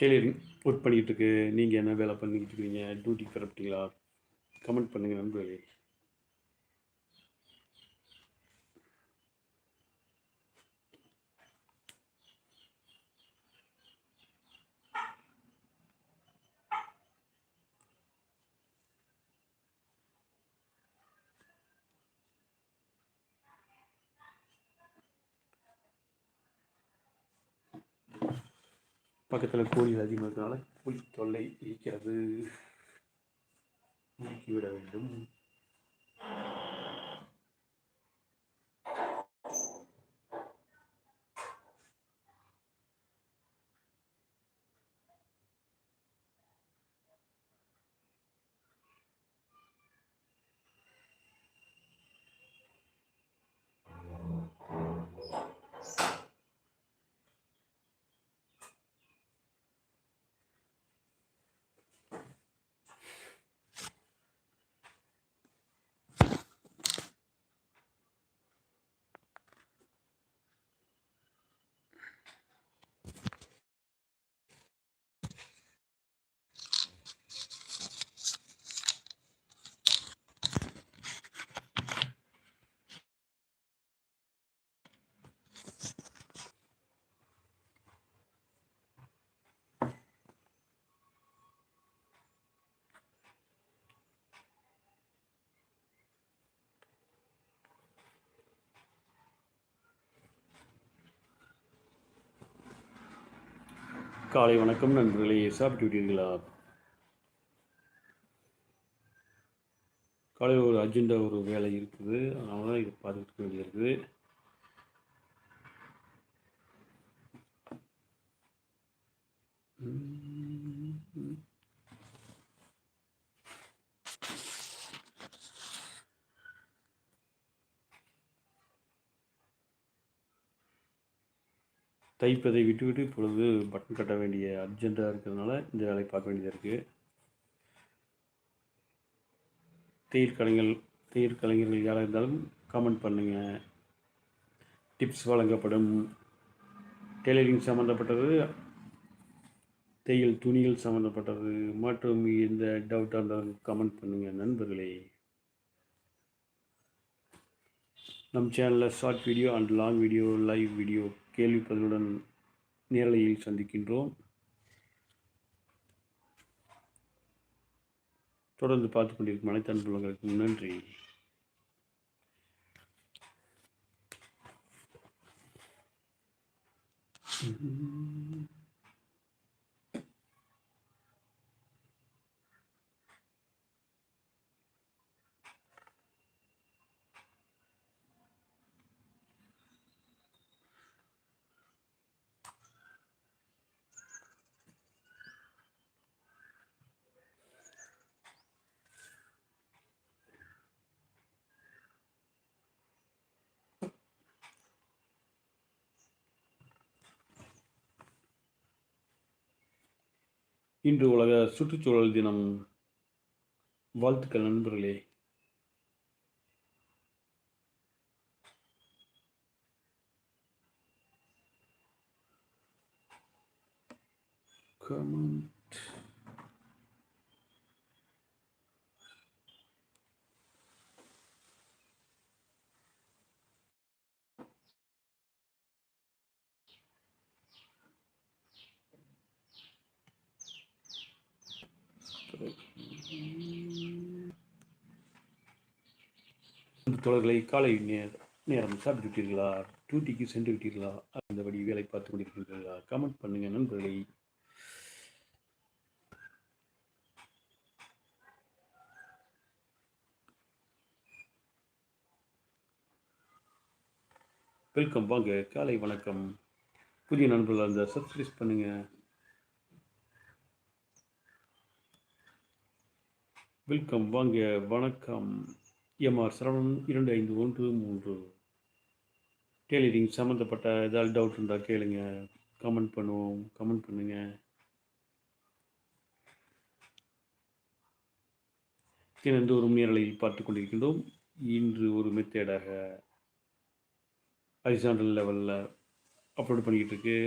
Tailoring work பண்ணிகிட்ருக்கு. நீங்கள் என்ன வேலை பண்ணிக்கிட்டு இருக்கிறீங்க? டியூட்டிக்கு கிளம்பிட்டீங்களா? கமெண்ட் பண்ணுங்கள் நண்பர்களே. பக்கத்தில் கோழிகள் அதிகமாக இருக்கிறதுனால கோழி தொல்லை இருக்கிறது. நீக்கிவிட வேண்டும். காலை வணக்கம் நண்பர்களே. சாப்பிட்டு விட்டீர்களா? காலையில் ஒரு அர்ஜென்ட்டா ஒரு வேலை இருக்குது, அதனால தான் இதை பார்த்துக்க வேண்டியது இருக்குது. தைப்பதை விட்டுவிட்டு இப்பொழுது பட்டன் கட்ட வேண்டிய அர்ஜென்ட்டாக இருக்கிறதுனால இந்த வேலையை பார்க்க வேண்டியதாக இருக்குது. தையல் கலைஞர்கள் யாராக இருந்தாலும் கமெண்ட் பண்ணுங்கள். டிப்ஸ் வழங்கப்படும். டெய்லரிங் சம்மந்தப்பட்டது, தையல் துணிகள் சம்மந்தப்பட்டது மற்றும் எந்த டவுட்டாக இருந்தாலும் கமெண்ட் பண்ணுங்கள் நண்பர்களே. நம் சேனலில் short video and long video, live video, கேள்வி பதிலுடன் நேரலையில் சந்திக்கின்றோம். தொடர்ந்து பார்த்து கொண்டிருக்கும் அனைத்து அன்புள்ளங்களுக்கும் நன்றி. இன்று உலக சுற்றுச்சூழல் தினம். வாழ்த்துக்கள் நண்பர்களே. தோழர்களை, காலை நேரம் சாப்பிட்டு விட்டீர்களா? டியூட்டிக்கு சென்று விட்டீர்களா? அந்தபடி வேலை பார்த்து கொண்டிருக்கிறீர்களா? கமெண்ட் பண்ணுங்க நண்பர்களை. வெல்கம், வாங்க, காலை வணக்கம். புதிய நண்பர்கள் அந்த சப்ஸ்கிரைப் பண்ணுங்க. வெல்கம், வாங்க, வணக்கம். எம்ஆர் சரவணன் 2513. டெய்லரிங் சம்மந்தப்பட்ட ஏதாவது டவுட் இருந்தால் கேளுங்க, கமெண்ட் பண்ணுவோம். கமெண்ட் பண்ணுங்க. தினந்தோறும் நேரலையில் பார்த்து கொண்டிருக்கின்றோம். இன்று ஒரு மெத்தேடாக ஹரிசாண்டல் லெவலில் அப்லோட் பண்ணிக்கிட்டு இருக்கு.